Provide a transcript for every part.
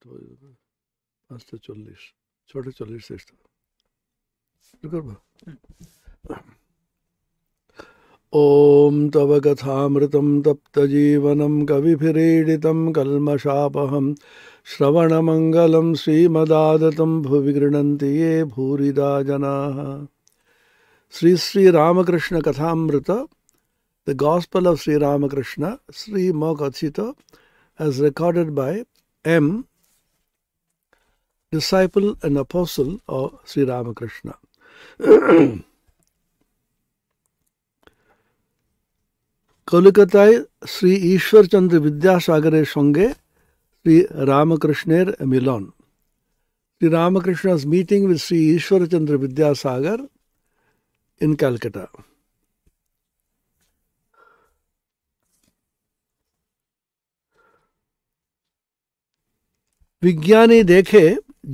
5:40 6:40 শেষ তো করবো। ओम तव कथामृतं तप्तजीवनं कविभिरीडितं कल्मषापहं श्रवणमंगलं श्रीमदादतं भुवि गृह्णन्ति ये भूरिदा जनाः। Sri Sri Ramakrishna Kathamrita, the Gospel of Sri Ramakrishna, Sri Mokathita, as recorded by M, disciple and apostle of Sri Ramakrishna. কলকাতায় শ্রী ঈশ্বরচন্দ্র বিদ্যাসাগরের সঙ্গে শ্রী রামকৃষ্ণের মিলন। Shri Ramakrishna's meeting with Sri Ishwarachandra Vidyasagar in Calcutta. विज्ञानी देखे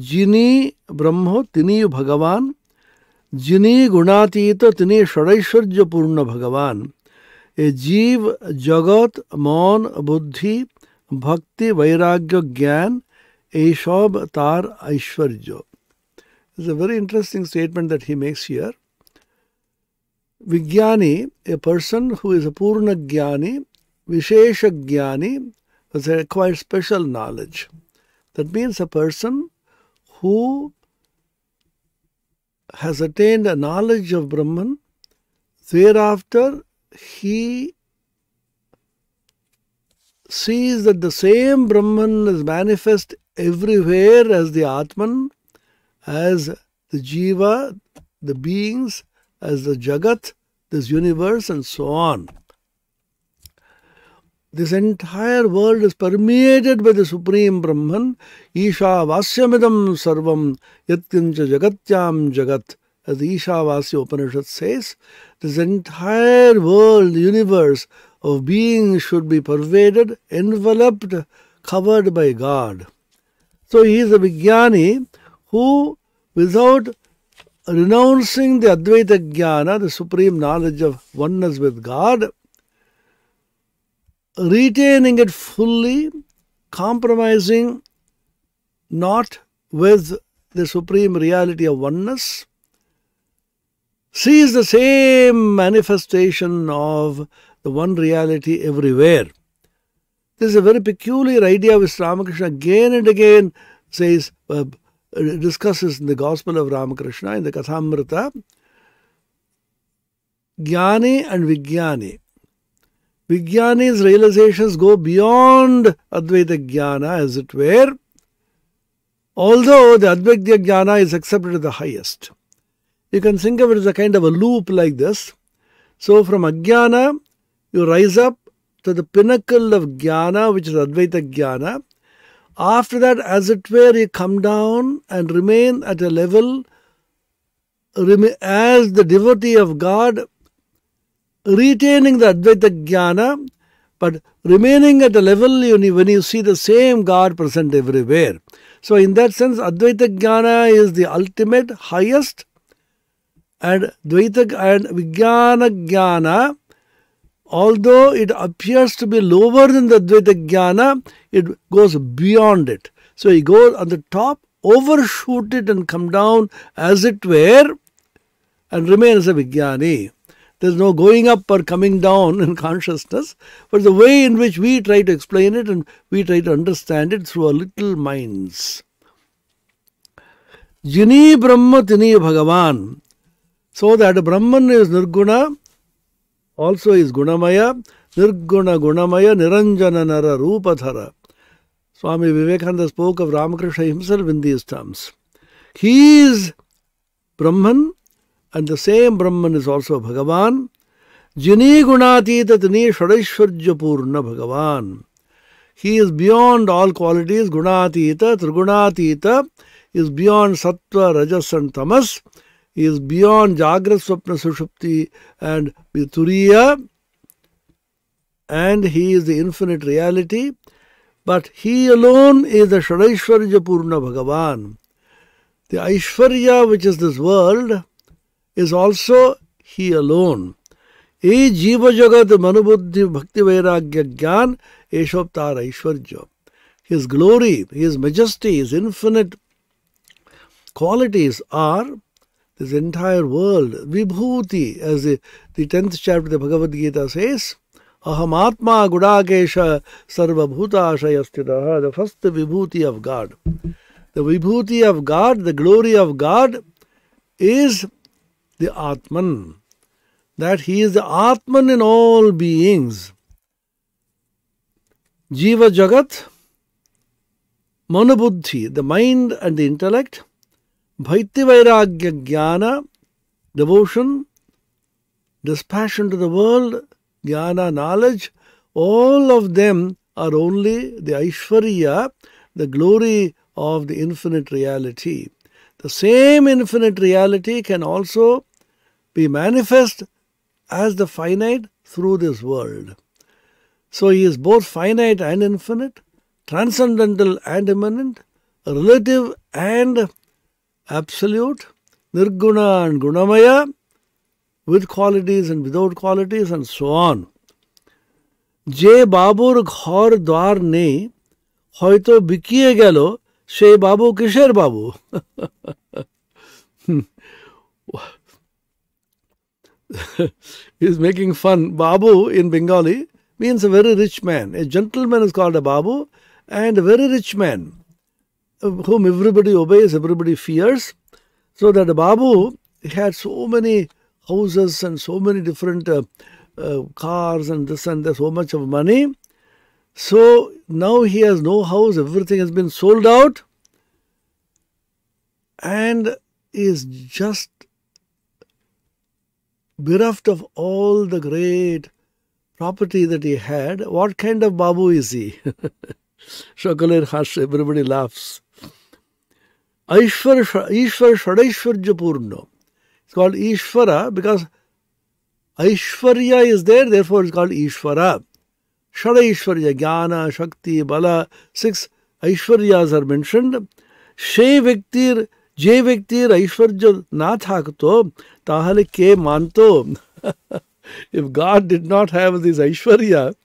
जिनी ब्रह्म तिनी भगवान, जिनी गुणातीत तिनी षडैश्वर्य पूर्ण भगवान। ए जीव जगत मन बुद्धि भक्ति वैराग्य ज्ञान ए सब तार ऐश्वर्य. It's a very interesting statement that he makes here. Vijnani, a person who is a Purna Jnani, Vishesha Jnani, has acquired special knowledge. That means a person who has attained a knowledge of Brahman, thereafter he sees that the same Brahman is manifest everywhere as the Atman, as the Jiva, the beings, as the Jagat, this universe, and so on. This entire world is permeated by the Supreme Brahman. Isha Vasyamidam Sarvam Yatkincha Jagatyam Jagat. As the Ishavasya Upanishad says, this entire world, the universe of beings should be pervaded, enveloped, covered by God. So he is a Vijnani who, without renouncing the Advaita Jnana, the supreme knowledge of oneness with God, retaining it fully, compromising not with the supreme reality of oneness, sees the same manifestation of the one reality everywhere. This is a very peculiar idea which Ramakrishna again and again says, discusses in the Gospel of Ramakrishna, in the Kathamrita. Jnani and Vijnani. Vijnani's realizations go beyond Advaita Jnana, as it were, although the Advaita Jnana is accepted as the highest. You can think of it as a kind of a loop like this. So from Ajnana, you rise up to the pinnacle of Jnana, which is Advaita Jnana. After that, as it were, you come down and remain at a level as the devotee of God, retaining the Advaita Jnana, but remaining at a level when you see the same God present everywhere. So in that sense, Advaita Jnana is the ultimate, highest, and Dvaita and Vijnana Jnana, although it appears to be lower than the Advaita Jnana, it goes beyond it. So you go on the top, overshoot it and come down as it were, and remain as a Vijnani. There's no going up or coming down in consciousness, but the way in which we try to explain it and we try to understand it through our little minds. Jini Brahma Tini Bhagavan. So that Brahman is Nirguna, also is Gunamaya, Nirguna Gunamaya, Niranjana Nara Rupathara. Swami Vivekananda spoke of Ramakrishna himself in these terms. He is Brahman, and the same Brahman is also Bhagavan. Jini Gunatita Tini Shadaishwarya Purna Bhagavan. He is beyond all qualities. Gunatita, Trigunatita is beyond Sattva, Rajas and Tamas. He is beyond Jagrat, Swapna, Sushupti and Turiya, and he is the infinite reality. But he alone is the Shadaishwarya Purna Bhagavan. The Aishwarya, which is this world, is also he alone. E Jiva Jagat Manubuddhi Bhakti Vairagya Gyan Eshoptar Aishwarya. His glory, His majesty, His infinite qualities are this entire world. Vibhuti, as the 10th chapter of the Bhagavad Gita says, Aham Atma Gudakesha Sarva Bhutashayastitaha, the first Vibhuti of God. The Vibhuti of God, the glory of God is the Atman. That He is the Atman in all beings. Jiva Jagat, Manobuddhi, the mind and the intellect, Bhaiti Vairagya Jnana, devotion, dispassion to the world, Jnana, knowledge, all of them are only the Aishwarya, the glory of the infinite reality. The same infinite reality can also be manifest as the finite through this world. So He is both finite and infinite, transcendental and immanent, relative and absolute, Nirguna and Gunamaya, with qualities and without qualities, and so on. Je babur ghor dwar nei, hoyto bikiye gelo, she babu kisher babu. He's making fun. Babu in Bengali means a very rich man. A gentleman is called a babu, and a very rich man whom everybody obeys, everybody fears. So that the babu had so many houses and so many different cars and this and that, so much of money. So now he has no house, everything has been sold out, and is just bereft of all the great property that he had. What kind of babu is he? Shakalir Hash, everybody laughs. Ishwar Shadaishwarya Purno. It's called Ishvara because Aishwarya is there, therefore it's called Ishvara. Shadaishwarya, Jnana, Shakti, Bala, 6 Aishwaryas are mentioned. She Viktir, Je Viktir, Aishwarya na thakto, tahale ke manto. If God did not have this Aishwarya,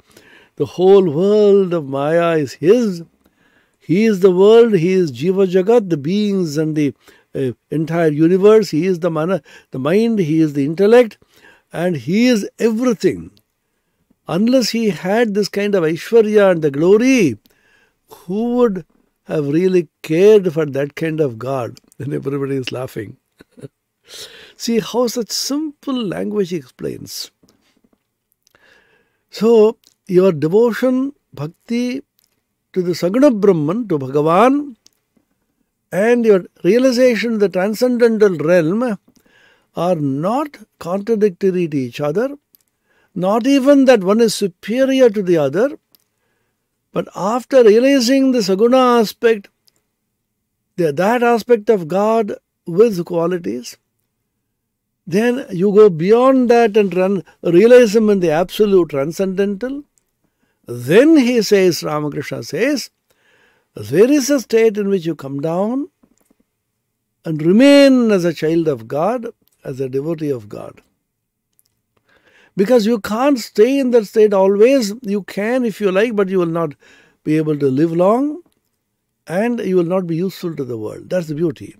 the whole world of Maya is His. He is the world, He is Jiva Jagat, the beings and the entire universe. He is the mind, He is the intellect, and He is everything. Unless He had this kind of Aishwarya and the glory, who would have really cared for that kind of God? And everybody is laughing. See how such simple language He explains. So, your devotion, bhakti, to the Saguna Brahman, to Bhagavan, and your realization of the transcendental realm are not contradictory to each other, not even that one is superior to the other, but after realizing the Saguna aspect, that aspect of God with qualities, then you go beyond that and realize Him in the absolute transcendental. Then he says, Ramakrishna says, there is a state in which you come down and remain as a child of God, as a devotee of God. Because you can't stay in that state always. You can if you like, but you will not be able to live long and you will not be useful to the world. That's the beauty.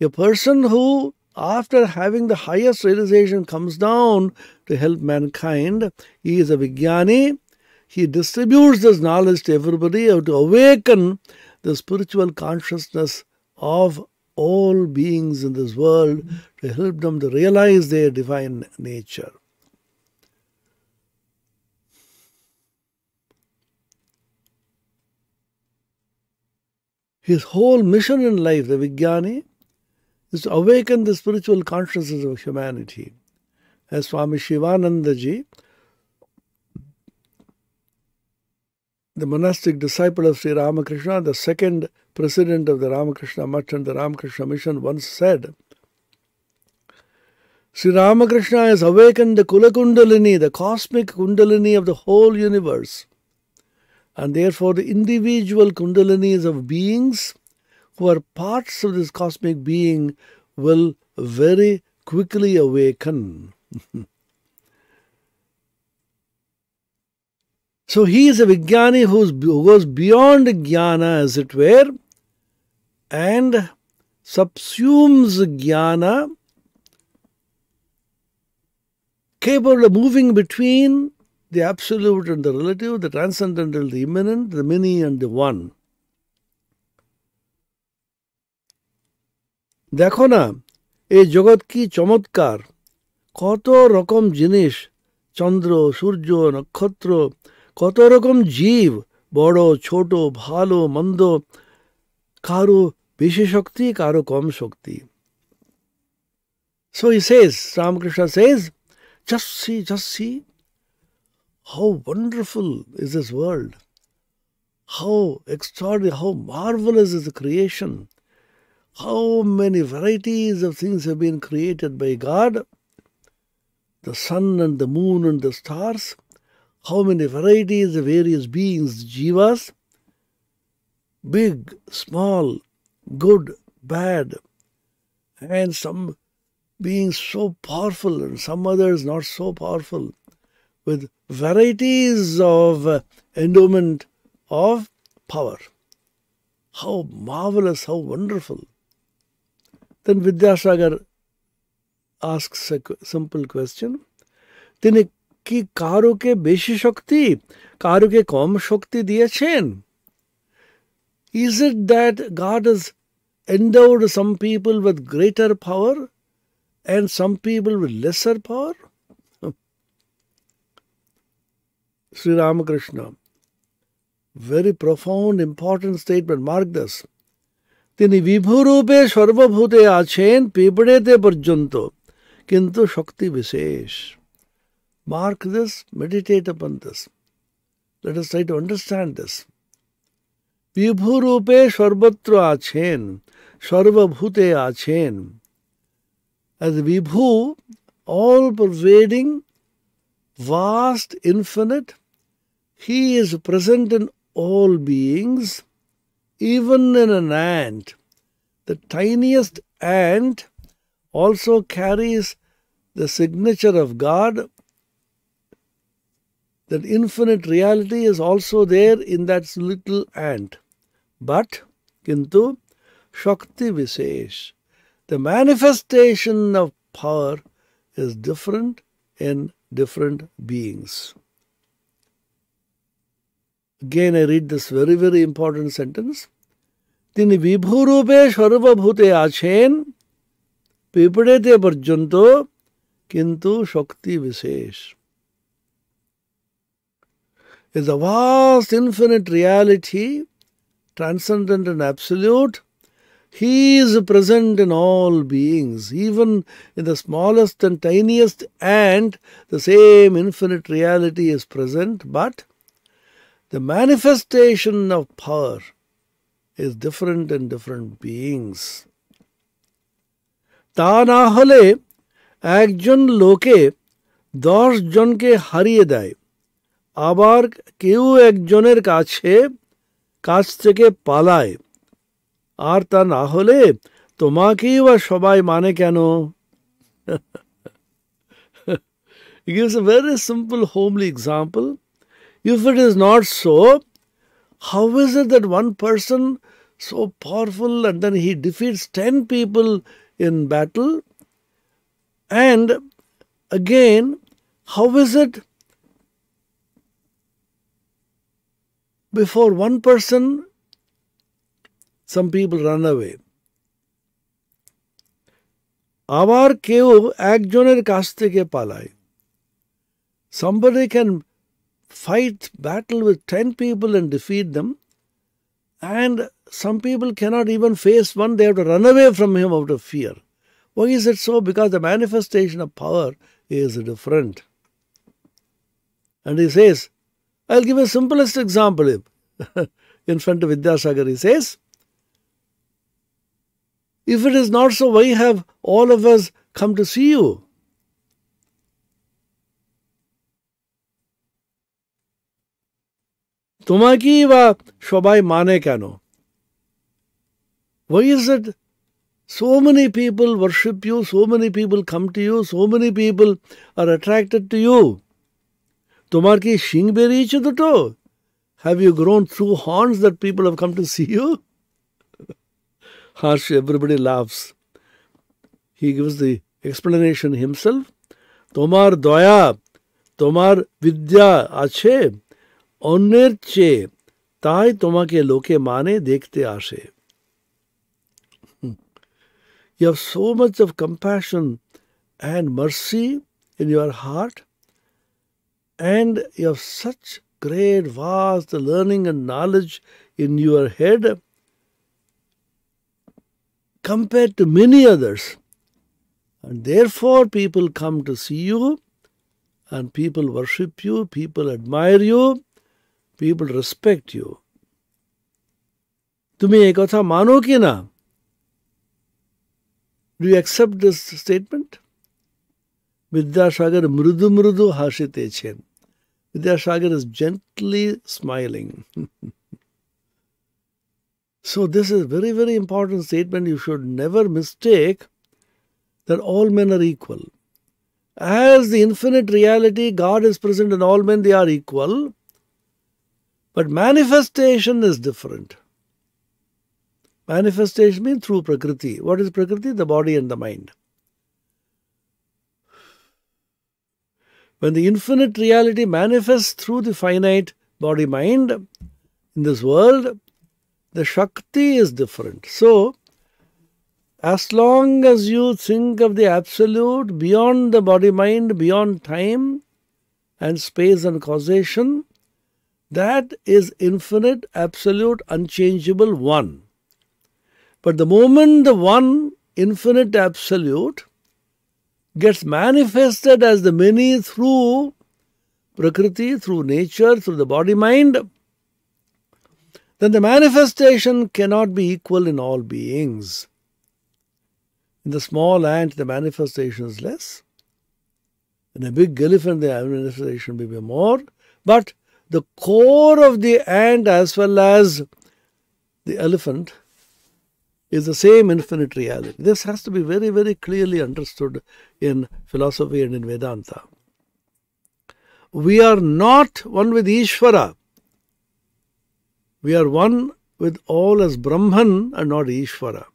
A person who, after having the highest realization, comes down to help mankind, he is a Vijnani. He distributes this knowledge to everybody to awaken the spiritual consciousness of all beings in this world, to help them to realize their divine nature. His whole mission in life, the Vijnani, is to awaken the spiritual consciousness of humanity. As Swami Shivanandaji, the monastic disciple of Sri Ramakrishna, the second president of the Ramakrishna Mutt and the Ramakrishna Mission, once said, Sri Ramakrishna has awakened the Kula Kundalini, the cosmic Kundalini of the whole universe. And therefore the individual Kundalinis of beings who are parts of this cosmic being will very quickly awaken. So he is a Vijnani who goes beyond Jnana, as it were, and subsumes Jnana, capable of moving between the absolute and the relative, the transcendental, the immanent, the many and the one. দেখো না এই জগৎ কি চমৎকার, কত রকম জিনিস, চন্দ্র, সূর্য, নক্ষত্র, কত রকম জীব, বড় ছোট, ভালো মন্দ, কারো বেশি শক্তি, কারো কম শক্তি. So he says, Ramakrishna says, just see, how wonderful is this world, how extraordinary, how marvelous is the creation, how many varieties of things have been created by God, the sun and the moon and the stars, how many varieties of various beings, jivas, big, small, good, bad, and some beings so powerful and some others not so powerful, with varieties of endowment of power. How marvelous, how wonderful. Then Vidyasagar asks a simple question. তিনি কি কারোকে বেশি শক্তি, কারোকে কম শক্তি দিয়েছেন? Is it that God has endowed some people with greater power and some people with lesser power? Sri Ramakrishna, very profound, important statement. Mark this. তিনি বিভুরূপে সর্বভূতে আছেন পিঁপড়েতে পর্যন্ত, কিন্তু শক্তি বিশেষ. Mark this, meditate upon this. Let us try to understand this. বিভুরূপে সর্বত্র আছেন, সর্বভূতে আছেন. As Vibhu, all-pervading, vast, infinite, he is present in all beings, even in an ant. The tiniest ant also carries the signature of God. That infinite reality is also there in that little ant. But, kintu, Shakti Visesh, the manifestation of power is different in different beings. Again, I read this very, very important sentence. Tini vibhurupe sarvabhute achen, pipedete parjanto, kintu Shakti Visesh. Is a vast, infinite reality, transcendent and absolute. He is present in all beings, even in the smallest and tiniest ant, the same infinite reality is present, but the manifestation of power is different in different beings. তা না হলে একজন লোকে 10 জনকে হারিয়ে দেয়, আবার কেউ একজনের কাছ থেকে পালায়, আর তা না হলে তোমাকেই বা সবাই মানে কেন? He gives a very simple, homely example. If it is not so, how is it that one person so powerful and then he defeats 10 people in battle? And again, how is it before one person, some people run away? আবার কেউ একজনের কাছ থেকে পালায়. Somebody can fight battle with 10 people and defeat them, and some people cannot even face one. They have to run away from him out of fear. Why is it so? Because the manifestation of power is different. And he says, I'll give a simplest example. In front of Vidyasagar, he says, if it is not so, why have all of us come to see you? তোমাকেই বা সবাই মানে কেন? Why is it so many people worship you, so many people come to you, so many people are attracted to you? Tomar ki shing beriche duto? Have you grown true horns that people have come to see you? Harsh, everybody laughs. He gives the explanation himself. Tomar doya, tomar vidya ache, onner che, tai tomake loke mane dekhte ashe. You have so much of compassion and mercy in your heart, and you have such great, vast learning and knowledge in your head compared to many others. And therefore people come to see you, and people worship you, people admire you, people respect you. Tumi ek kotha mano ki na? Do you accept this statement? Vidyasagar mrudu mrudu hashite chen. Vidyasagar is gently smiling. So this is a very, very important statement. You should never mistake that all men are equal. As the infinite reality, God is present in all men, they are equal. But manifestation is different. Manifestation means through Prakriti. What is Prakriti? The body and the mind. When the infinite reality manifests through the finite body-mind in this world, the Shakti is different. So, as long as you think of the Absolute beyond the body-mind, beyond time and space and causation, that is infinite, absolute, unchangeable One. But the moment the One, infinite, absolute, gets manifested as the many through Prakriti, through nature, through the body-mind, then the manifestation cannot be equal in all beings. In the small ant, the manifestation is less. In a big elephant, the manifestation may be more. But the core of the ant as well as the elephant is the same infinite reality. This has to be very, very clearly understood in philosophy and in Vedanta. We are not one with Ishvara. We are one with all as Brahman and not Ishvara.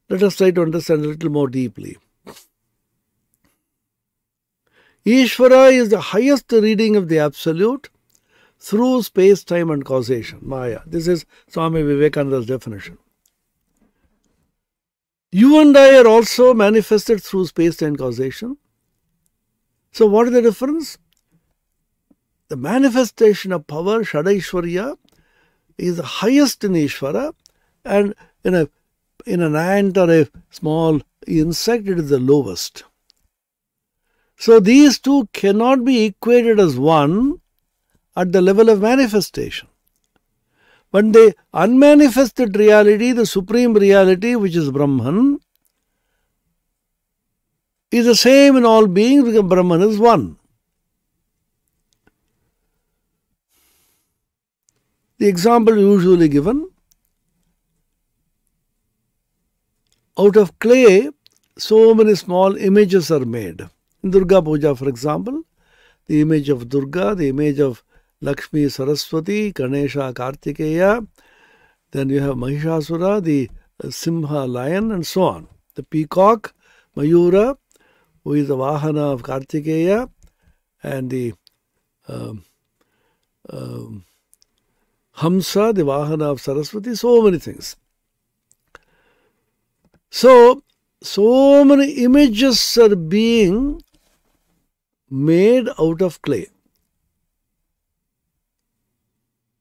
Let us try to understand a little more deeply. Ishvara is the highest reading of the Absolute through space, time and causation, Maya. This is Swami Vivekananda's definition. You and I are also manifested through space, time, causation. So what is the difference? The manifestation of power, Shadaishwarya, is the highest in Ishvara, and in an ant or a small insect, it is the lowest. So these two cannot be equated as one at the level of manifestation. But the unmanifested reality, the supreme reality, which is Brahman, is the same in all beings because Brahman is one. The example usually given, out of clay, so many small images are made. In Durga Puja, for example, the image of Durga, the image of Lakshmi, Saraswati, Ganesha, Kartikeya, then you have Mahishasura, the Simha, lion, and so on. The peacock, Mayura, who is the Vahana of Kartikeya, and the Hamsa, the Vahana of Saraswati, so many things. So many images are being made out of clay.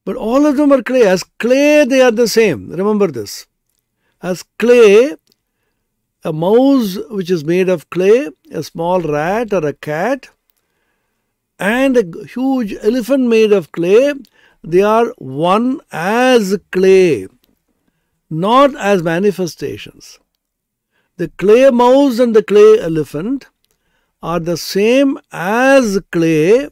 But all of them are clay. As clay, they are the same. Remember this. As clay, a mouse which is made of clay, a small rat or a cat, and a huge elephant made of clay, they are one as clay, not as manifestations. The clay mouse and the clay elephant are the same as clay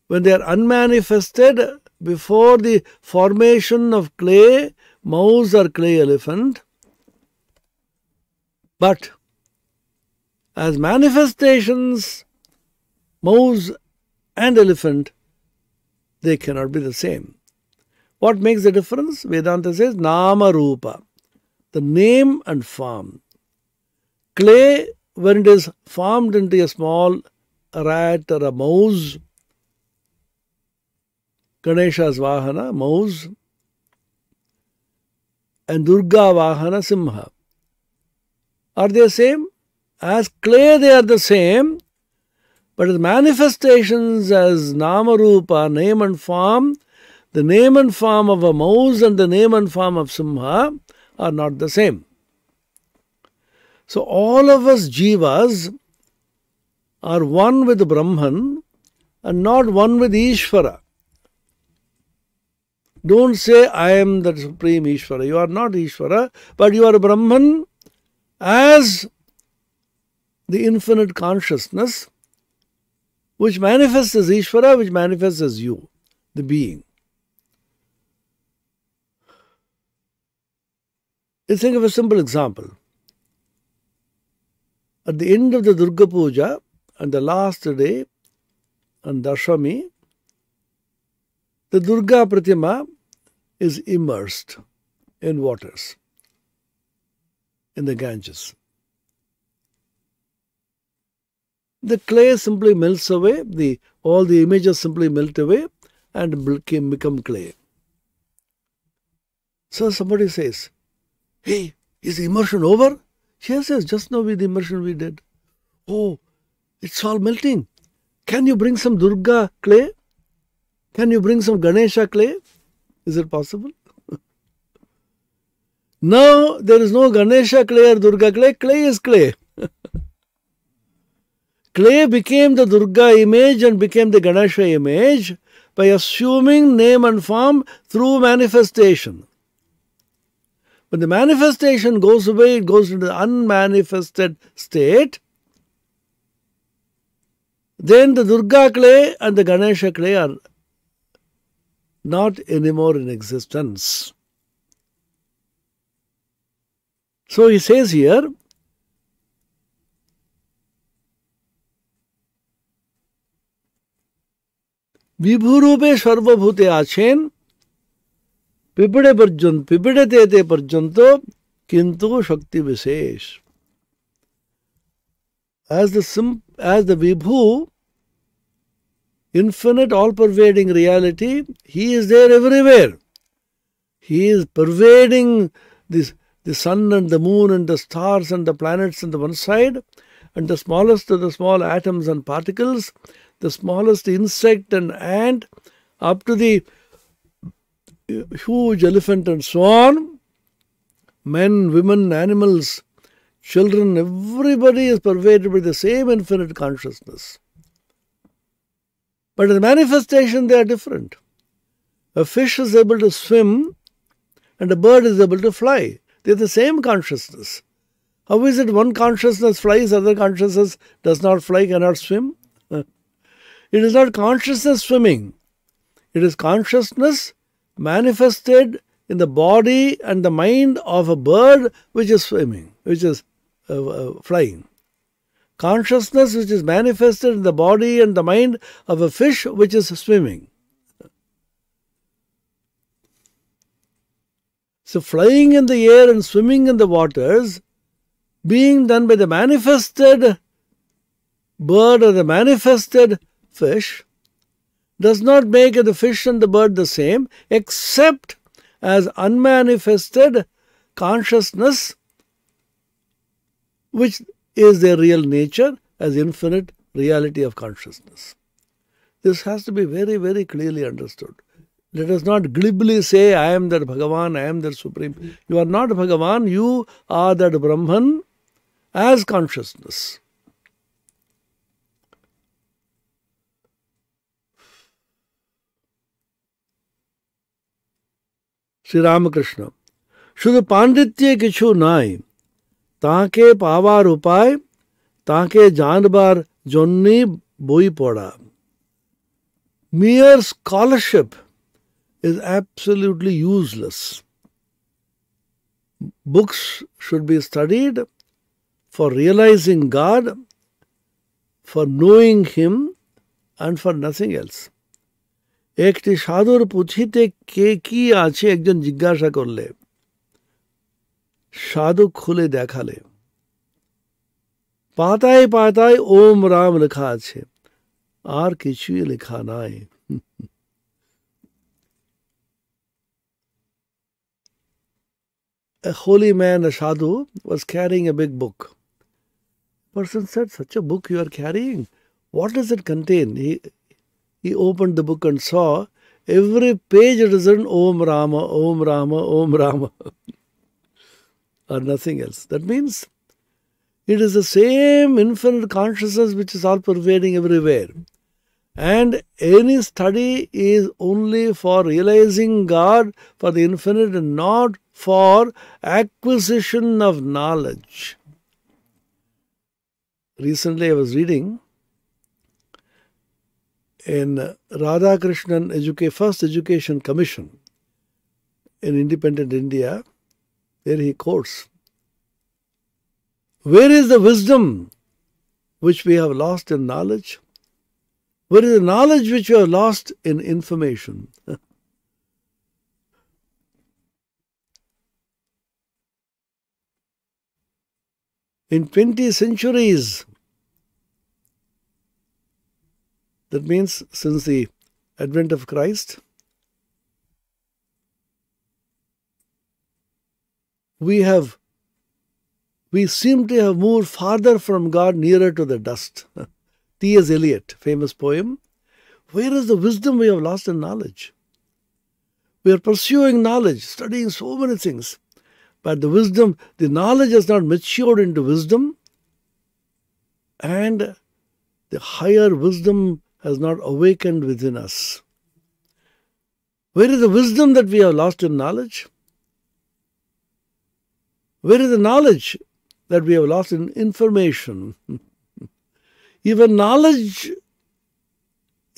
when they are unmanifested before the formation of clay mouse or clay elephant. But as manifestations, mouse and elephant, they cannot be the same. What makes the difference? Vedanta says Nama Rupa, the name and form. Clay, when it is formed into a small rat or a mouse, Ganesha's Vahana, mouse, and Durga Vahana, Simha. Are they the same? As clay they are the same, but as manifestations as Nama Rupa, name and form, the name and form of a mouse and the name and form of Simha are not the same. So all of us jivas are one with Brahman and not one with Ishvara. Don't say, I am the Supreme Ishvara. You are not Ishvara, but you are Brahman as the infinite consciousness, which manifests as Ishvara, which manifests as you, the being. Let's think of a simple example. At the end of the Durga Puja, on the last day, on Dashami, the Durga Pratima is immersed in waters, in the Ganges. The clay simply melts away, all the images simply melt away and become clay. So somebody says, hey, is the immersion over? Yes, just now with the immersion we did. Oh, it's all melting. Can you bring some Durga clay? Can you bring some Ganesha clay? Is it possible? Now there is no Ganesha clay or Durga clay. Clay is clay. Clay became the Durga image and became the Ganesha image by assuming name and form through manifestation. When the manifestation goes away, it goes into the unmanifested state. Then the Durga clay and the Ganesha clay are not anymore in existence. So he says here, Vibhurupe Sarvabhute Achen, Pipide Tete Parjanto, Kintu Shakti Visesh. As the Vibhu, infinite, all-pervading reality, he is there everywhere. He is pervading the sun and the moon and the stars and the planets on the one side, and the smallest of the small atoms and particles, the smallest insect and ant, up to the huge elephant and so on. Men, women, animals, children, everybody is pervaded by the same infinite consciousness. But in the manifestation they are different. A fish is able to swim and a bird is able to fly. They are the same consciousness. How is it one consciousness flies, other consciousness does not fly, cannot swim? It is not consciousness swimming. It is consciousness manifested in the body and the mind of a bird which is swimming, which is flying. Consciousness which is manifested in the body and the mind of a fish which is swimming. So flying in the air and swimming in the waters, being done by the manifested bird or the manifested fish, does not make the fish and the bird the same, except as unmanifested consciousness, which is their real nature as infinite reality of consciousness. This has to be very, very clearly understood. Let us not glibly say, I am that Bhagavan, I am that Supreme. You are not Bhagavan, you are that Brahman as consciousness. Sri Ramakrishna. Shudhu Panditye kichu nai, taake pavar upay, taake janbar jonni boi poda. Mere scholarship is absolutely useless. Books should be studied for realizing God, for knowing Him, and for nothing else. একটি সাধুর পুঁথিতে কে কি আছে একজন জিজ্ঞাসা করলে, সাধু খুলে দেখালে পাতায় পাতায় ওম রাম লেখা আছে, আর কিছুই লেখা নাই। A holy man, a sadhu, was carrying a big book. Person said, "Such a book you are carrying? What does it contain?" He opened the book and saw every page it is written Om Rama, Om Rama, Om Rama, or nothing else. That means it is the same infinite consciousness which is all pervading everywhere. And any study is only for realizing God, for the infinite, and not for acquisition of knowledge. Recently I was reading in Ramakrishna First Education Commission in independent India, there he quotes, "Where is the wisdom which we have lost in knowledge? Where is the knowledge which we have lost in information?" In 20 centuries, that means since the advent of Christ, we seem to have moved farther from God, nearer to the dust. T.S. Eliot, famous poem. Where is the wisdom we have lost in knowledge? We are pursuing knowledge, studying so many things, but the knowledge has not matured into wisdom, and the higher wisdom has not awakened within us. Where is the wisdom that we have lost in knowledge? Where is the knowledge that we have lost in information? Even knowledge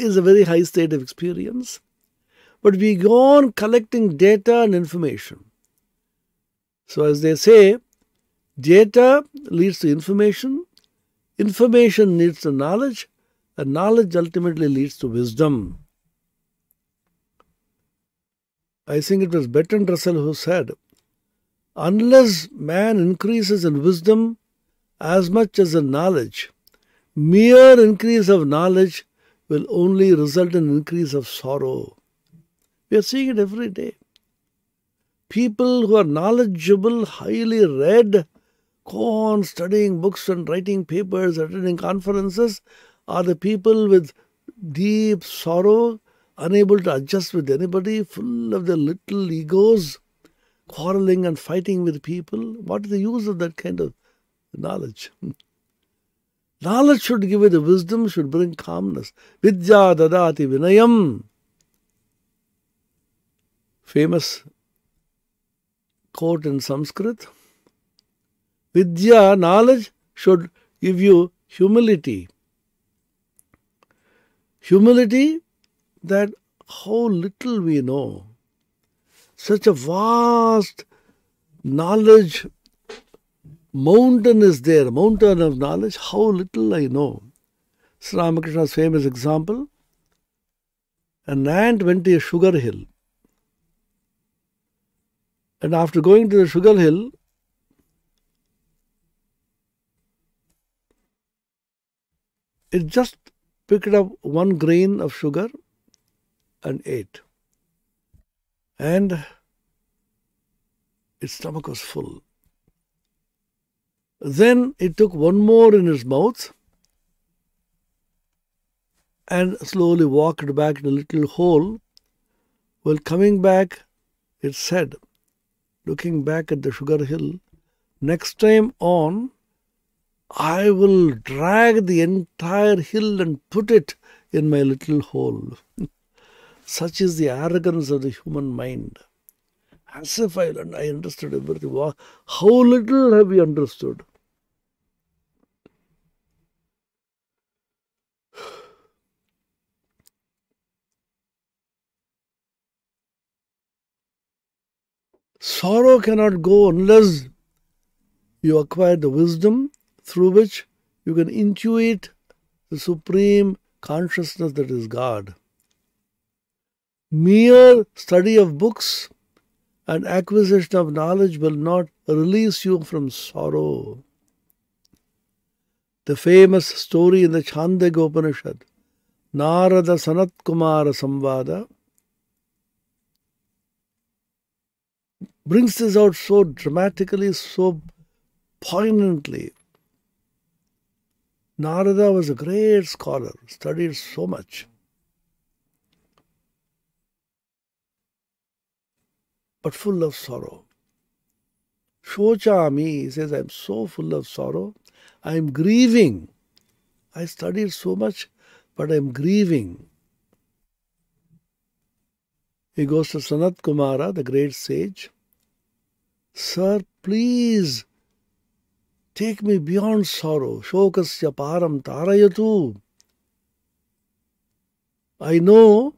is a very high state of experience, but we go on collecting data and information. So as they say, data leads to information, information leads to knowledge, and knowledge ultimately leads to wisdom. I think it was Bertrand Russell who said, "Unless man increases in wisdom as much as in knowledge, mere increase of knowledge will only result in increase of sorrow." We are seeing it every day. People who are knowledgeable, highly read, go on studying books and writing papers, attending conferences, are the people with deep sorrow, unable to adjust with anybody, full of their little egos, quarreling and fighting with people. What is the use of that kind of knowledge? Knowledge should give you the wisdom, should bring calmness. Vidya dadati vinayam. Famous quote in Sanskrit. Vidya, knowledge, should give you humility. Humility that how little we know. Such a vast knowledge mountain is there, mountain of knowledge, how little I know. Sri Ramakrishna's famous example, an ant went to a sugar hill. And after going to the sugar hill, it just picked up one grain of sugar and ate. And its stomach was full. Then it took one more in its mouth and slowly walked back in a little hole. While coming back, it said, looking back at the sugar hill, "Next time on, I will drag the entire hill and put it in my little hole." Such is the arrogance of the human mind. As if I understood everything. How little have we understood? Sorrow cannot go unless you acquire the wisdom through which you can intuit the supreme consciousness that is God. Mere study of books and acquisition of knowledge will not release you from sorrow. The famous story in the Chandogya Upanishad, Narada Sanat Kumara Samvada, brings this out so dramatically, so poignantly. Narada was a great scholar, studied so much. But full of sorrow. Shochami, he says, I am so full of sorrow. I am grieving. I studied so much, but I am grieving. He goes to Sanat Kumara, the great sage. Sir, please take me beyond sorrow. Shokasya param tarayatu. I know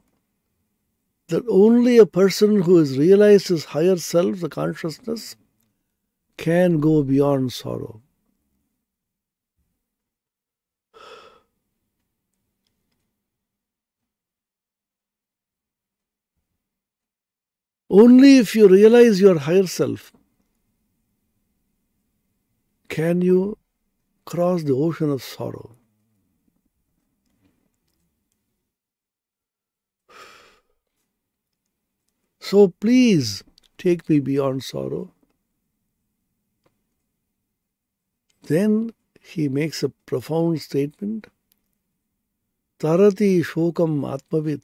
that only a person who has realized his higher self, the consciousness, can go beyond sorrow. Only if you realize your higher self can you cross the ocean of sorrow. So please take me beyond sorrow. Then he makes a profound statement. Tarati shokam atmavid.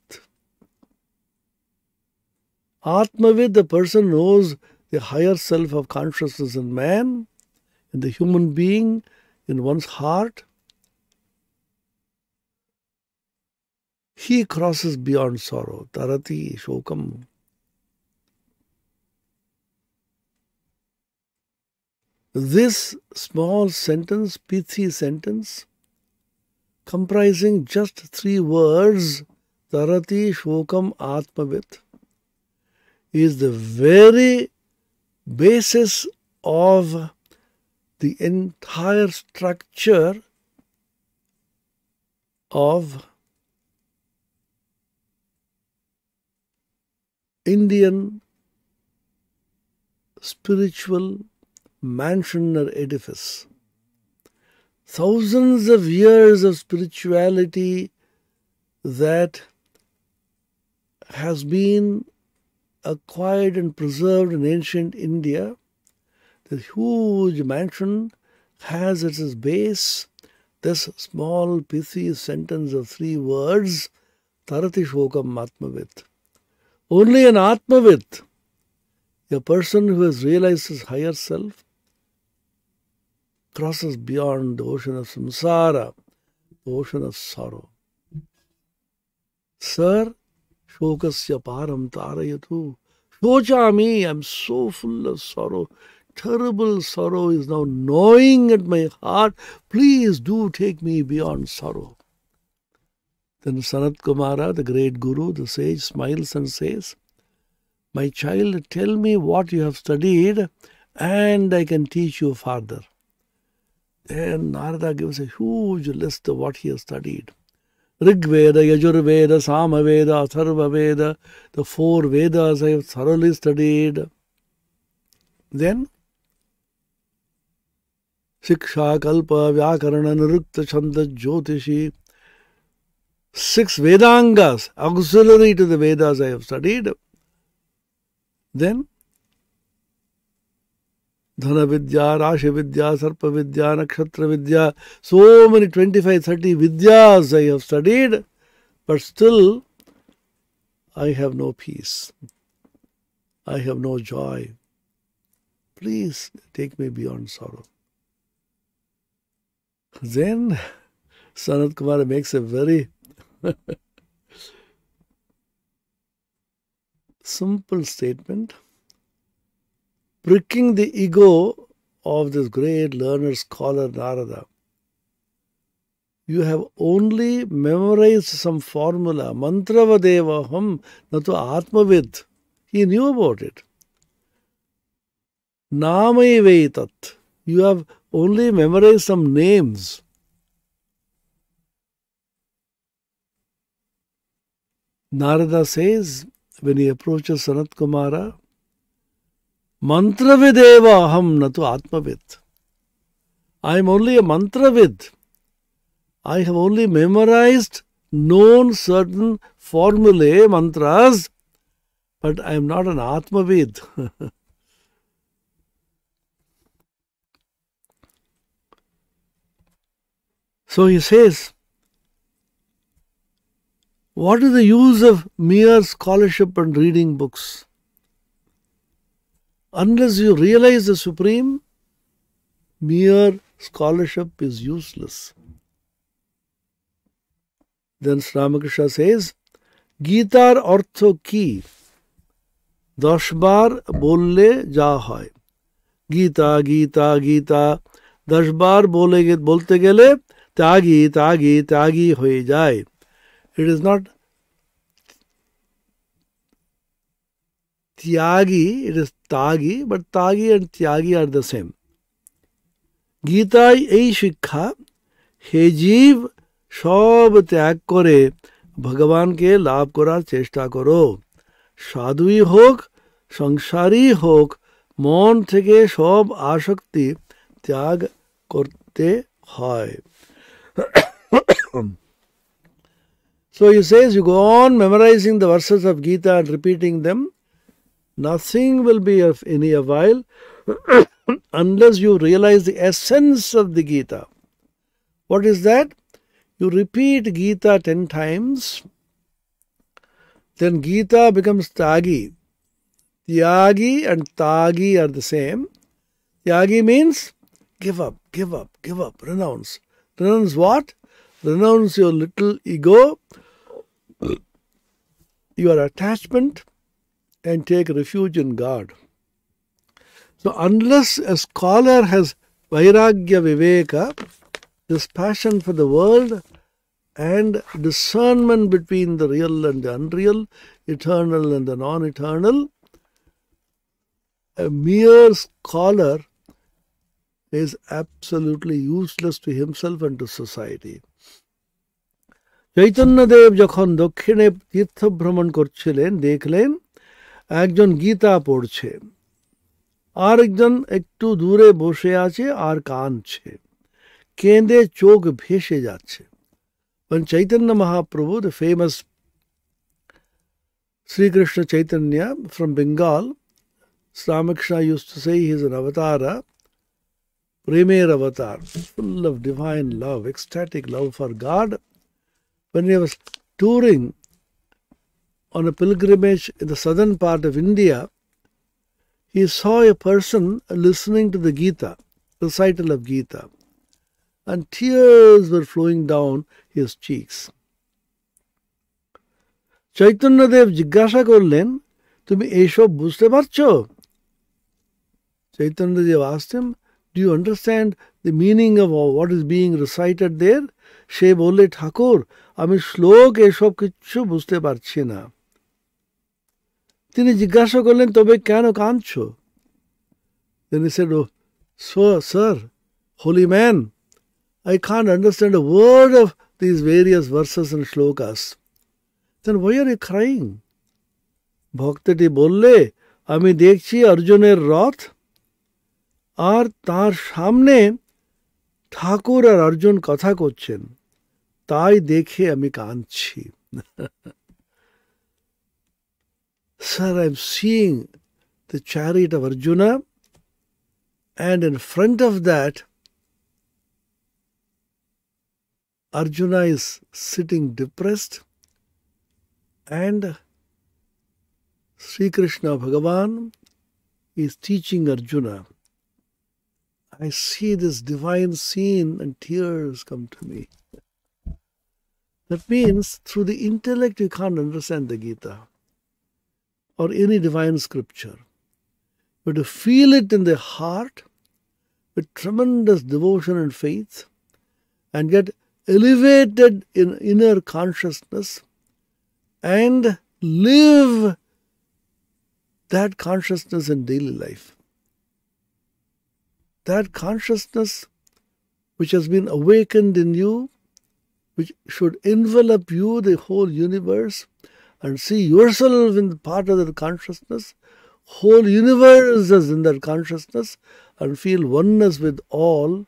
Atmavid, the person knows the higher self of consciousness in man, in the human being, in one's heart. He crosses beyond sorrow. Tarati shokam. This small sentence, pithy sentence, comprising just 3 words, Tarati Shokam Atmavit, is the very basis of the entire structure of Indian spiritual mansion or edifice. Thousands of years of spirituality that has been acquired and preserved in ancient India. The huge mansion has as its base this small pithy sentence of 3 words, Tarati Shokam Atmavit. Only an Atmavit, a person who has realized his higher self, crosses beyond the ocean of samsara, the ocean of sorrow. Sir, shokasya param tarayatu. Shochami, I am so full of sorrow. Terrible sorrow is now gnawing at my heart. Please do take me beyond sorrow. Then Sanat Kumara, the great guru, the sage, smiles and says, my child, tell me what you have studied and I can teach you further. Then Narada gives a huge list of what he has studied. Rig Veda, Yajur Veda, Sama Veda, Atharva Veda, the 4 Vedas I have thoroughly studied. Then Shiksha, Kalpa, Vyakarana, Nirukta, Chanda, Jyotishi, 6 Vedangas, auxiliary to the Vedas I have studied. Then Dhana Vidya, Rashi Vidya, Sarpa Vidya, Nakshatra Vidya, so many 25-30 Vidyas I have studied, but still I have no peace. I have no joy. Please take me beyond sorrow. Then Sanat Kumara makes a very simple statement, pricking the ego of this great learner, scholar Narada. You have only memorized some formula, mantravadevaham, natu atmavid. He knew about it. Namaivetat. You have only memorized some names. Narada says, when he approaches Sanat Kumara, Mantravideva aham natu atmavid. I am only a mantravid. I have only memorized, known certain formulae, mantras, but I am not an atmavid. So he says, what is the use of mere scholarship and reading books? Unless you realize the Supreme, mere scholarship is useless. Then Ramakrishna says, Gitar ortho ki, 10 bar bolle ja hoy. Gita, Gita, Gita, 10 bar bolte gele, Tyagi, Tyagi, Tyagi hoye jai. It is not Tyagi, it is Tagi, but Tagi and Tyagi are the same. Gita ei shikha, he jeev সব ত্যাগ করে ভগবানকে লাভ করার চেষ্টা করো। সাধুই হোক, সংসারী হোক, মন থেকে সব আসক্তি ত্যাগ করতে হয়। So he says, you go on memorizing the verses of Gita and repeating them. Nothing will be of any avail unless you realize the essence of the Gita. What is that? You repeat Gita 10 times, then Gita becomes Tagi. Tyagi and Tagi are the same. Tyagi means give up, give up, give up, renounce. Renounce what? Renounce your little ego, your attachment, and take refuge in God. So unless a scholar has Vairagya Viveka, this passion for the world and discernment between the real and the unreal, eternal and the non-eternal, a mere scholar is absolutely useless to himself and to society. Chaitanyadev যখন দক্ষিণে তীর্থ ভ্রমণ করছিলেন, দেখলেন একজন গীতা পড়ছে, আর একজন একটু দূরে বসে আছে আর কাঁদছে, কেঁদে চোখ ভেসে যাচ্ছে। When Chaitanya Mahaprabhu, the famous Sri Krishna Chaitanya from Bengal, Ramakrishna used to say he is an avatara, premier avatar, full of divine love, ecstatic love for God. When he was touring on a pilgrimage in the southern part of India, he saw a person listening to the Gita, recital of Gita, and tears were flowing down his cheeks. Chaitanya-dev জিজ্ঞাসা করলেন, তুমি এইসব বুঝতে পারছো? Chaitanya-dev asked him, do you understand the meaning of what is being recited there? সে বললে, ঠাকুর, আমি শ্লোক এসব কিছু বুঝতে পারছি না। তিনি জিজ্ঞাসা করলেন, তবে কেন কাঁদছো? Then he said, oh, sir, holy man, I can't understand a word of these various verses and shlokas. Then why are you crying? ভক্তটি বললে, আমি দেখছি অর্জুনের রথ, আর তার সামনে ঠাকুর আর অর্জুন কথা করছেন, তাই দেখে আমি কাঁদছি। Sir, I'm seeing the chariot of Arjuna, and in front of that, Arjuna is sitting depressed, and Sri Krishna Bhagavan is teaching Arjuna. I see this divine scene and tears come to me. That means through the intellect you can't understand the Gita or any divine scripture. But to feel it in the heart with tremendous devotion and faith and get elevated in inner consciousness and live that consciousness in daily life. That consciousness which has been awakened in you, which should envelop you, the whole universe, and see yourself in part of that consciousness, whole universe is in that consciousness, and feel oneness with all,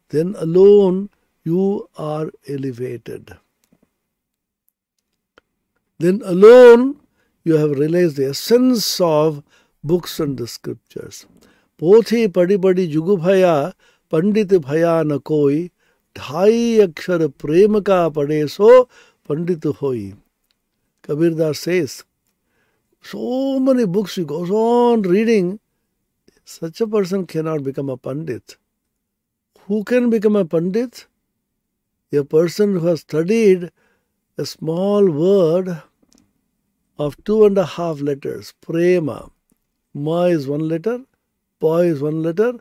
then alone you are elevated. Then alone you have realized the essence of books and the scriptures. Pothi padi padi jugu bhaya, pandit bhaya na koi, dhai akshar prema ka pade so pandit hoi. Kabir Das says, so many books he goes on reading, such a person cannot become a pandit. Who can become a pandit? A person who has studied a small word of 2.5 letters, prema. Ma is 1 letter, pa is 1 letter,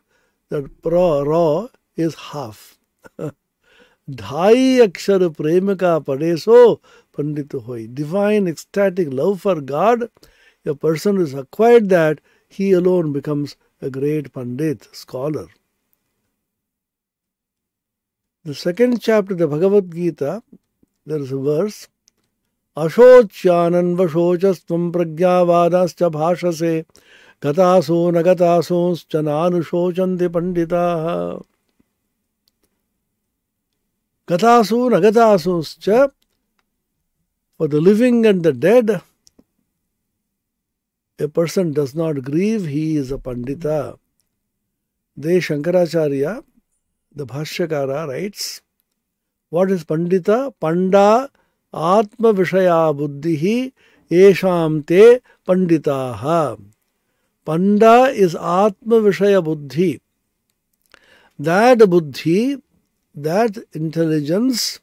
that ra is half. Dhai akshar prema ka pade so pandita hoi. Divine ecstatic love for God, a person who has acquired that, he alone becomes a great pandit, scholar. The second chapter of the Bhagavad Gita, there is a verse, Ashocyanan vashochastvam pragyavadascha bhashase gataso nagatasonscha nanushochante panditaha. Gataso nagatasonscha, for the living and the dead, a person does not grieve, he is a pandita. De Shankaracharya, the Bhashyakara, writes, what is pandita? Panda atma vishaya buddhihi esham te panditaha. Panda is atma vishaya buddhi. That buddhi, that intelligence,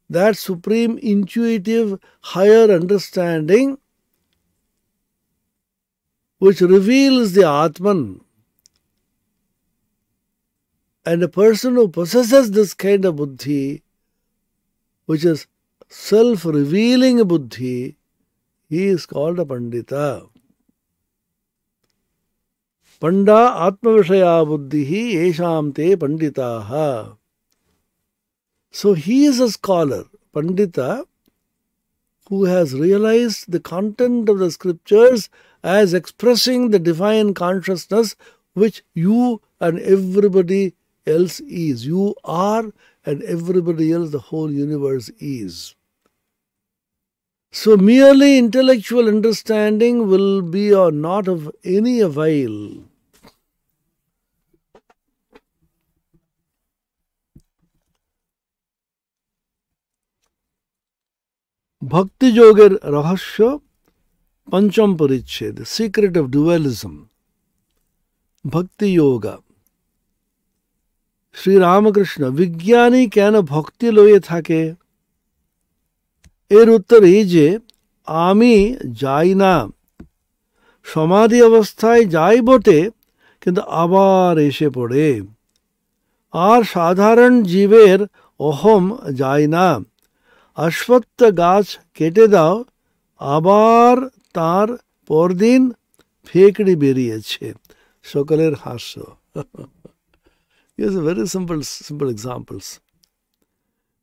that supreme intuitive higher understanding which reveals the Atman. And a person who possesses this kind of buddhi, which is self-revealing buddhi, he is called a pandita. Panda atmavishaya buddhihi esham te panditaha. So he is a scholar, pandita, who has realized the content of the scriptures as expressing the divine consciousness which you and everybody else is. You are, and everybody else, the whole universe is. So merely intellectual understanding will be not of any avail. Bhakti Yoger Rahasya Pancham Pariched, the secret of dualism. Bhakti Yoga. Sri Ramakrishna, Vigyani কেন ভক্তি লয়ে থাকে? এর উত্তর এই যে আমি যাই না, সমাধি অবস্থায় যাই বটে, কিন্তু আবার এসে পড়ে। আর সাধারণ জীবের অহম যায় না। অশ্বত্থ গাছ কেটে দাও, আবার তার পরদিন ফেকড়ি বেরিয়েছে। সকলের হাস্য। Here's a very simple examples.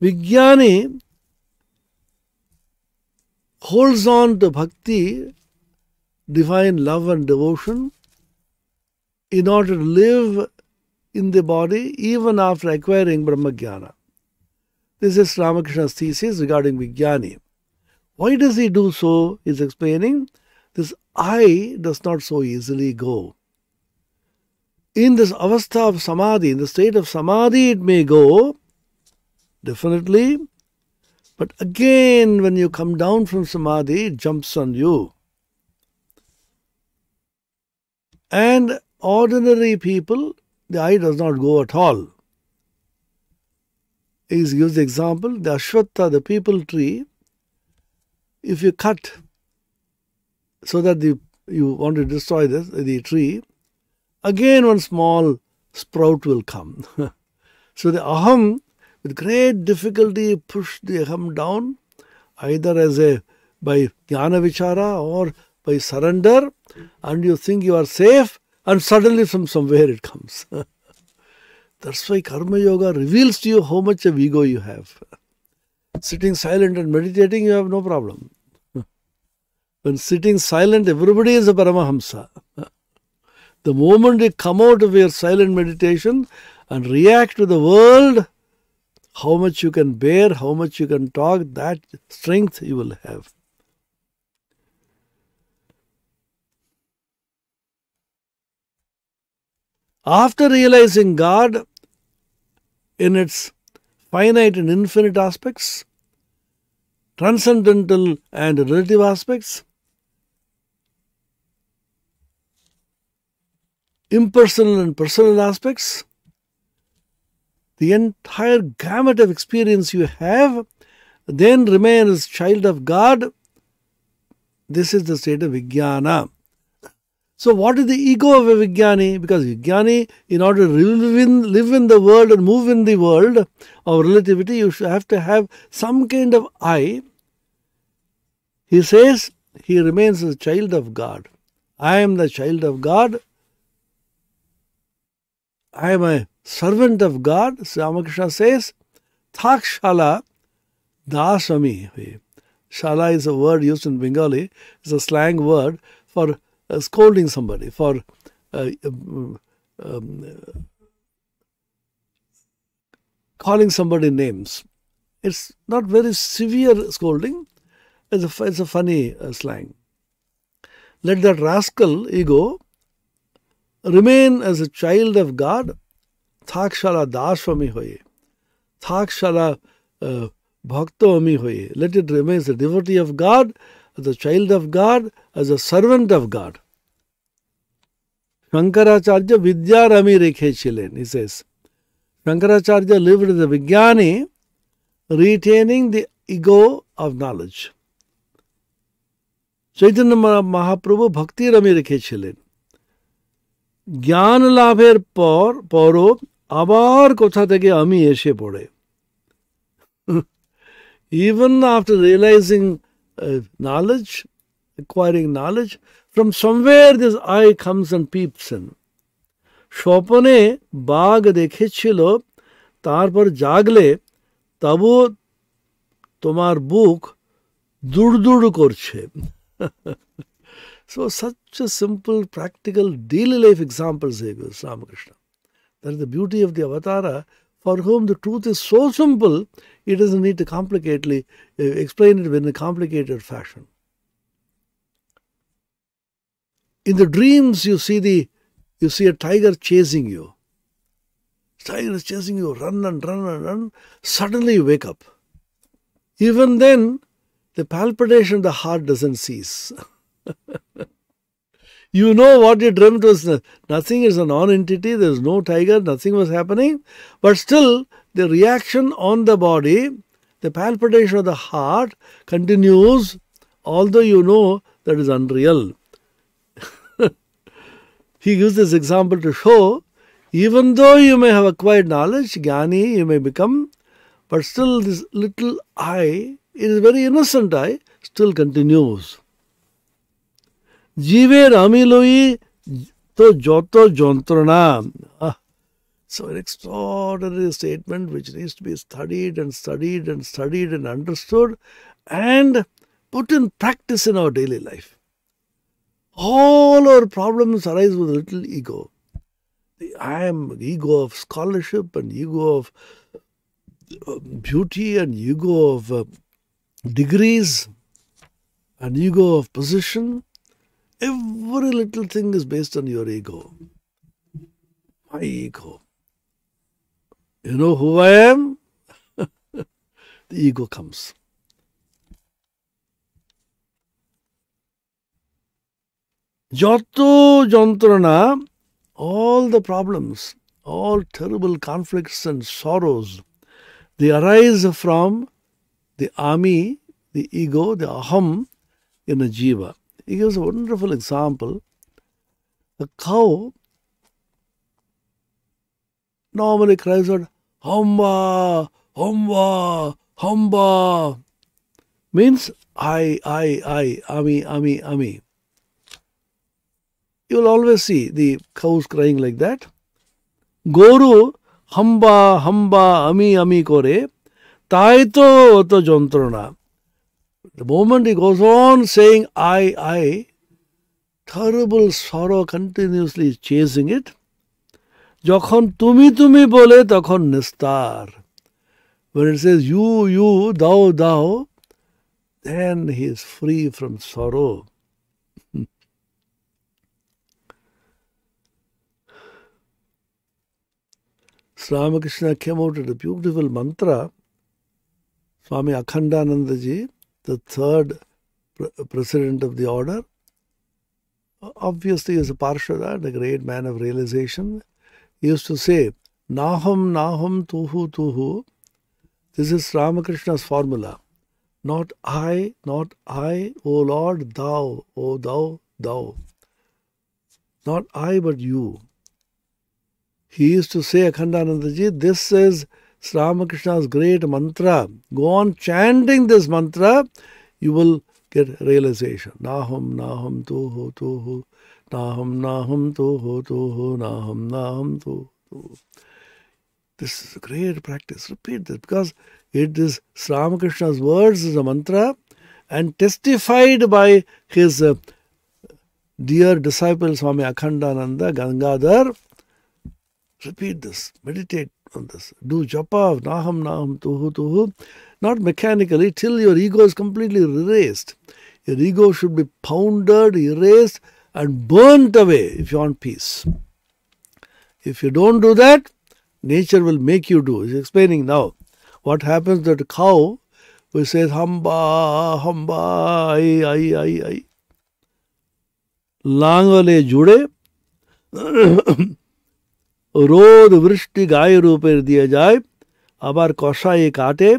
Vijnani holds on to bhakti, divine love and devotion, in order to live in the body even after acquiring Brahmajnana. This is Ramakrishna's thesis regarding Vijnani. Why does he do so? He's explaining, this I does not so easily go. In this avastha of samadhi, in the state of samadhi, it may go, definitely, but again when you come down from samadhi, it jumps on you. And ordinary people, the I does not go at all. He gives the example, the ashwatha, the people tree, if you cut so that you want to destroy the tree, again one small sprout will come. So the aham, with great difficulty, push the aham down, either by jnana vichara or by surrender, and you think you are safe, and suddenly from somewhere it comes. That's why Karma Yoga reveals to you how much of ego you have. Sitting silent and meditating, you have no problem. When sitting silent, everybody is a Paramahamsa. The moment you come out of your silent meditation and react to the world, how much you can bear, how much you can talk, that strength you will have. After realizing God in its finite and infinite aspects, transcendental and relative aspects, impersonal and personal aspects, the entire gamut of experience you have, then remain as child of God. This is the state of Vijnana. So what is the ego of a Vijnani? Because Vijnani, in order to live in the world and move in the world of relativity, you should have to have some kind of I. He says he remains a child of God. I am the child of God. I am a servant of God. Ramakrishna says, Thak Shala Dasami. Shala is a word used in Bengali. It's a slang word for scolding somebody, for calling somebody names. It's not very severe scolding. It's a funny slang. Let that rascal ego remain as a child of God. Thakshala dasvami hoye. Thakshala bhaktoami hoye. Let it remain as a devotee of God, as a child of God, as a servant of God. Shankaracharya Vidyarami rekhe chilen, he says. Shankaracharya lived as a Vijnani, retaining the ego of knowledge. Chaitanya Mahaprabhu Bhakti Rami rekhe chilen. জ্ঞান লাভের পরও আবার কোথা থেকে আমি এসে পড়ে। Even after realizing knowledge, acquiring knowledge, from somewhere this I comes and peeps in. স্বপনে বাঘ দেখেছিল, তারপর জাগলে তবু তোমার বুক দুড়দুড় করছে। So such a simple, practical, daily life examples here goes Ramakrishna. That is the beauty of the Avatara, for whom the truth is so simple, he doesn't need to complicatedly explain it in a complicated fashion. In the dreams you see a tiger chasing you. Tiger is chasing you, run and run and run. Suddenly you wake up. Even then, the palpitation of the heart doesn't cease. You know what you dreamt was nothing, is a non-entity, there is no tiger, nothing was happening, but still the reaction on the body, the palpitation of the heart continues, although you know that is unreal. He gives this example to show, even though you may have acquired knowledge, Jnani you may become, but still this little I, it is a very innocent I, still continues. Jiver amiloi to joto jontrana. So an extraordinary statement which needs to be studied and studied and studied and understood and put in practice in our daily life. All our problems arise with a little ego. I am ego of scholarship and ego of beauty and ego of degrees and ego of position. Every little thing is based on your ego. My ego. You know who I am? The ego comes. Joto jantrana, all the problems, all terrible conflicts and sorrows, they arise from the ami, the ego, the aham in a jiva. He gives a wonderful example. A cow normally cries out, Hamba, Hamba, Hamba. Means I, ami. You will always see the cows crying like that. Goru, Hamba, ami kore, tai to jantrana. The moment he goes on saying I, terrible sorrow continuously is chasing it. Jokhon tumi bole tokhon nistar. When it says you, thou, then he is free from sorrow. Ramakrishna came out with a beautiful mantra. Swami Akhandananda-ji, the third president of the order, obviously is a Parshada, the great man of realization. He used to say, Naham, tuhu. This is Ramakrishna's formula. Not I, O Lord, thou, O thou. Not I, but you. He used to say, Akhandananda-ji, this is Ramakrishna's great mantra. Go on chanting this mantra, you will get realization. Naham, tuhu. Naham, tuhu. Naham, tuhu. This is a great practice. Repeat this because it is Ramakrishna's words as a mantra and testified by his dear disciple Swami Akhandananda Gangadhar. Repeat this. Meditate on this. Do japa of Naham, tuhu. Not mechanically till your ego is completely erased. Your ego should be pounded, erased and burnt away if you want peace. If you don't do that, nature will make you do. He's explaining now what happens that a cow will say hamba, ai. Langale jude রোদ বৃষ্টি গায়ের উপর দিয়ে যায় আবার কষায়ে কাটে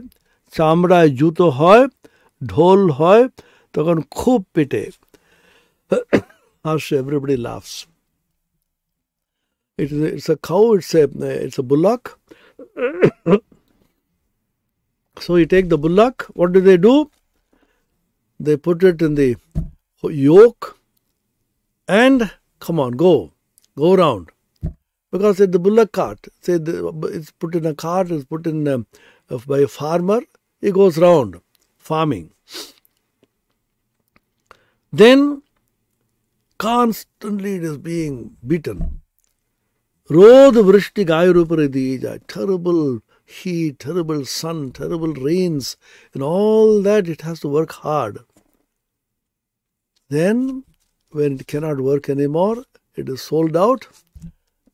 চামড়ায় জুতো হয় ঢোল হয় তখন খুব পেটে হাসে everybody laughs. It's a cow, it's a bullock. So you take the bullock, what do? They put it in the yoke and come on, go round. Because the bullock cart, it's put in a cart, it's put in by a farmer, he goes round farming. Then constantly it is being beaten. Rod vrishti gayurupare dija, terrible heat, terrible sun, terrible rains, and all that it has to work hard. Then when it cannot work anymore, it is sold out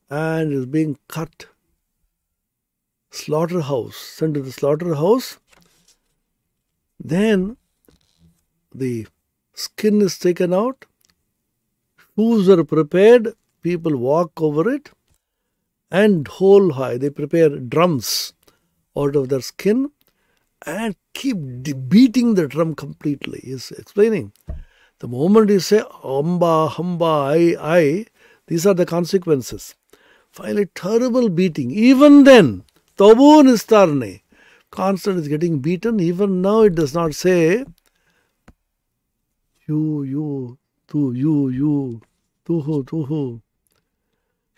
and is being cut. Slaughterhouse, sent to the slaughterhouse. Then the skin is taken out, shoes are prepared, people walk over it, and whole high, they prepare drums out of their skin and keep beating the drum completely. He's explaining. The moment you say, hamba, I, these are the consequences. Finally, terrible beating. Even then, tabu nistarne, constant is getting beaten. Even now, it does not say, you, tuhu.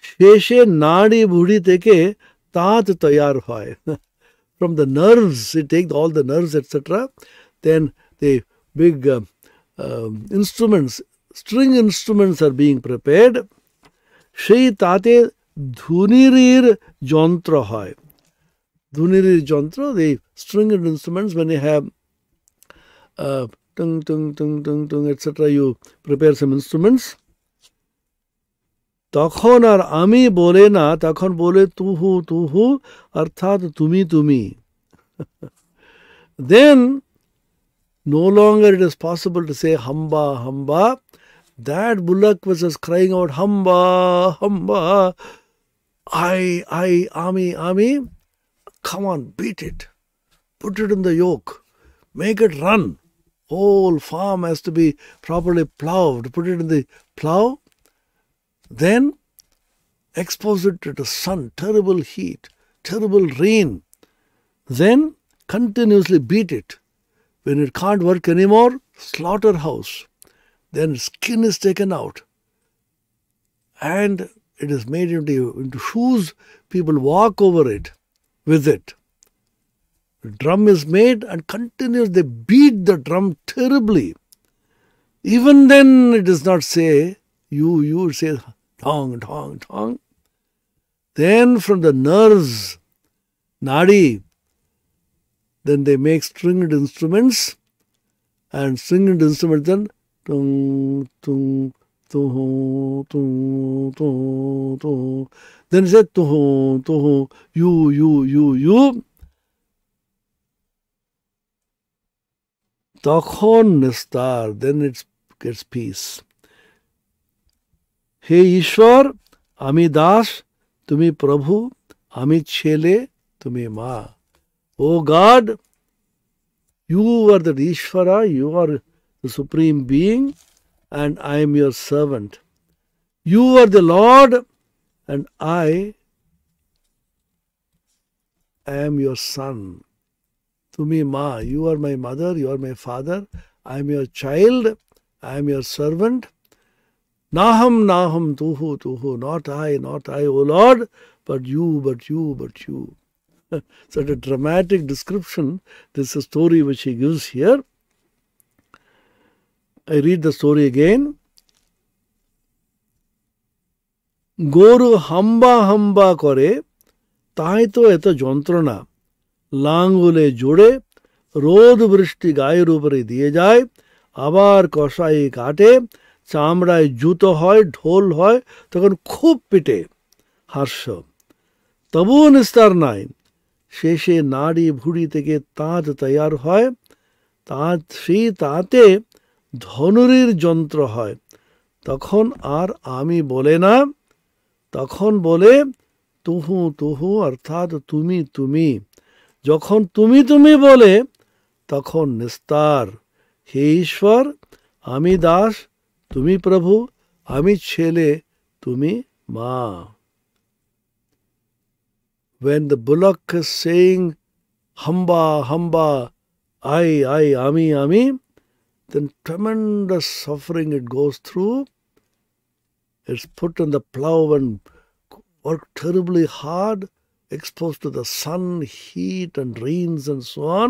Sheshe nadi budi teke taat tayar hoy. From the nerves, it takes all the nerves, etc. Then the big instruments, string instruments are being prepared. Shei tate dhunirir jantra hoy. Dhunirir jantra, the string instruments, when you have tung, etc., you prepare some instruments. তখন আর আমি বলে না, তখন বলে তুহু অর্থাৎ তুমি. Then no longer it is possible to say hamba. That bullock was just crying out hamba, I, ami. Come on, beat it. Put it in the yoke. Make it run. Whole farm has to be properly plowed. Put it in the plow. Then expose it to the sun, terrible heat, terrible rain. Then continuously beat it. When it can't work anymore, slaughterhouse. Then skin is taken out. And it is made into shoes. People walk over it with it. The drum is made and continues. They beat the drum terribly. Even then it does not say you, it says tong, tong, tong. Then from the nerves, nadi, then they make stringed instruments, and stringed instruments then tung, tung, tung, tung, tung, tung. Then it says tung, tung, you. Takhon nistar, then it gets peace. Hey Ishwar, Ami Das, Tumi Prabhu, Ami Chele, Tumi Ma. O God, you are the Ishvara, you are the Supreme Being, and I am your servant. You are the Lord, and I am your son. Tumi Ma, you are my mother, you are my father, I am your child, I am your servant. Naham, Naham, Tuhu, not I, O Lord, but you. Such a dramatic description. This is a story which he gives here. I read the story again. Goru hamba kore, তাই তো এত যন্ত্রণা লাঙ্গুলে জোড়ে রোদ বৃষ্টি গায়ের উপরে দিয়ে যায় আবার কষাই কাটে চামড়ায় জুতো হয় ঢোল হয় তখন খুব পিটে হাস্য তবুও নিস্তার নাই শেষে নাড়ি ভুড়ি থেকে তাঁত তৈয়ার হয় তাঁত সেই তাঁতে ধনুরির যন্ত্র হয় তখন আর আমি বলে না তখন বলে তুহু তুহু অর্থাৎ তুমি যখন তুমি বলে তখন নিস্তার হে ঈশ্বর আমি দাস তুমি প্রভু আমি ছেলে তুমি মা When the bullock is saying hamba I ami then tremendous suffering it goes through. It's put on the plow and worked terribly hard, exposed to the sun, heat and rains and so on.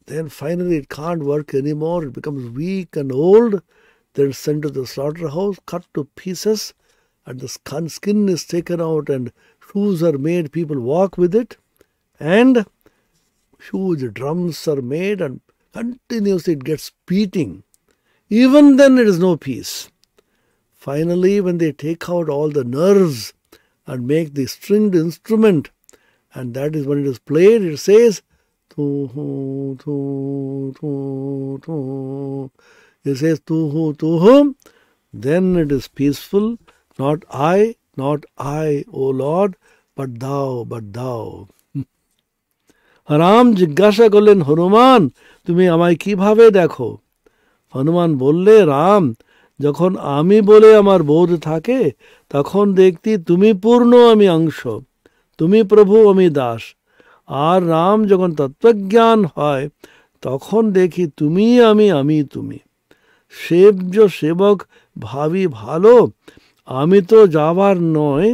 Then finally it can't work anymore. It becomes weak and old. Then sent to the slaughterhouse, cut to pieces, and the skin is taken out and shoes are made. People walk with it. And huge drums are made and continuously it gets beating. Even then it is no peace. Finally, when they take out all the nerves and make the stringed instrument, and that is when it is played, it says, tuhu, tuhu, tuhu. It says, tuhu, tuhu. Then it is peaceful. Not I, O Lord, but thou. Ram জিজ্ঞাসা করলেন হনুমান তুমি আমায় কিভাবে দেখো হনুমান বললে রাম যখন আমি বলে আমার বোধ থাকে তখন দেখতি তুমি পূর্ণ আমি অংশ তুমি প্রভু আমি দাস আর রাম যখন তত্ত্বজ্ঞান হয় তখন দেখি তুমি আমি তুমি সেব্য সেবক ভাবি ভালো আমি তো যাবার নয়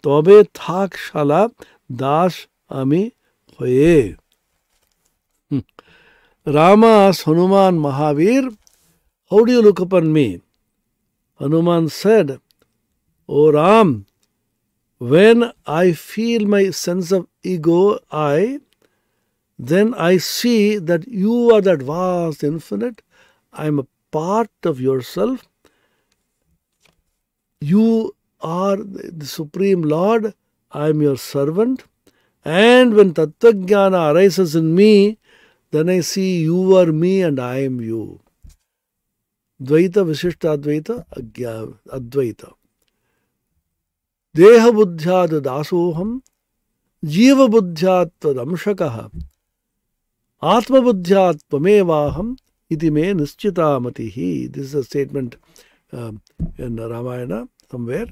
তবে থাক শালা দাস আমি হয়ে Rama asked Hanuman Mahavir, how do you look upon me? Hanuman said, O Ram, when I feel my sense of ego, then I see that you are that vast infinite. I am a part of yourself. You are the Supreme Lord. I am your servant. And when Tattvajnana arises in me, then I see you are me and I am you. Dvaita, Vishishta Advaita, Advaita. Deha buddhyat dasoham, jiva buddhyat damshakaha, atma buddhyat tvamevaham, iti me nischita matihi. This is a statement in Ramayana somewhere.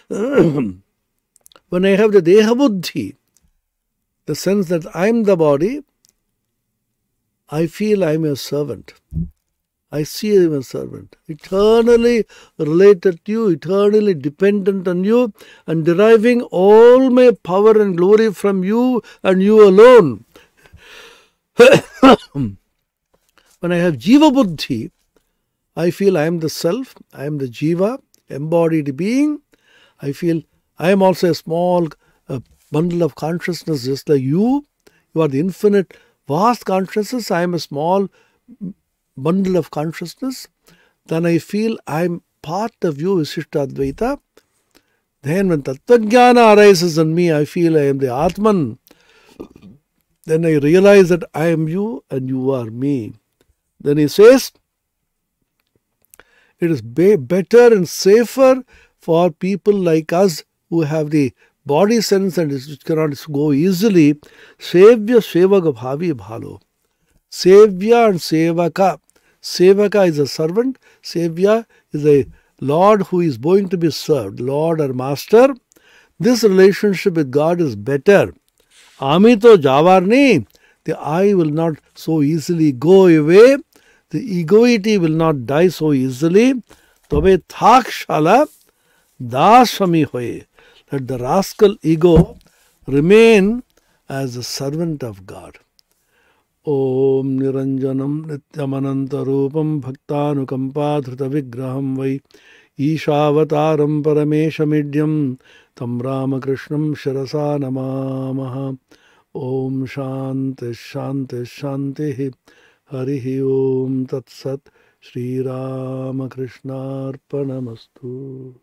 When I have the Deha buddhi, the sense that I am the body, I feel I am a servant. I see I am a servant. Eternally related to you, eternally dependent on you, and deriving all my power and glory from you and you alone. When I have Jiva Buddhi, I feel I am the self, I am the Jiva, embodied being. I feel I am also a small bundle of consciousness just like you. You are the infinite, vast consciousness. I am a small bundle of consciousness. Then I feel I am part of you, Visishta Advaita. Then when Tattvajnana arises in me, I feel I am the Atman. Then I realize that I am you and you are me. Then he says, it is better and safer for people like us who have the body sense and which cannot go easily. Sevya Sevaka Bhavi Bhalo. Sevya and Sevaka. Sevaka is a servant. Sevya is a Lord who is going to be served. Lord or Master. This relationship with God is better. Amito Javarni. The I will not so easily go away. The egoity will not die so easily. Tobe thak shala dasami hoye. Let the rascal ego remain as a servant of God. Om Niranjanam Nityamananta Rupam Bhaktanukampa Dhrita Vigraham Vai Ishavataram Parameshamidyam Tam Ramakrishnam Shirasa Namamaha. Om Shanti Shanti Shanti Harihi Om Tat Sat Shri Ramakrishna Arpanamastu.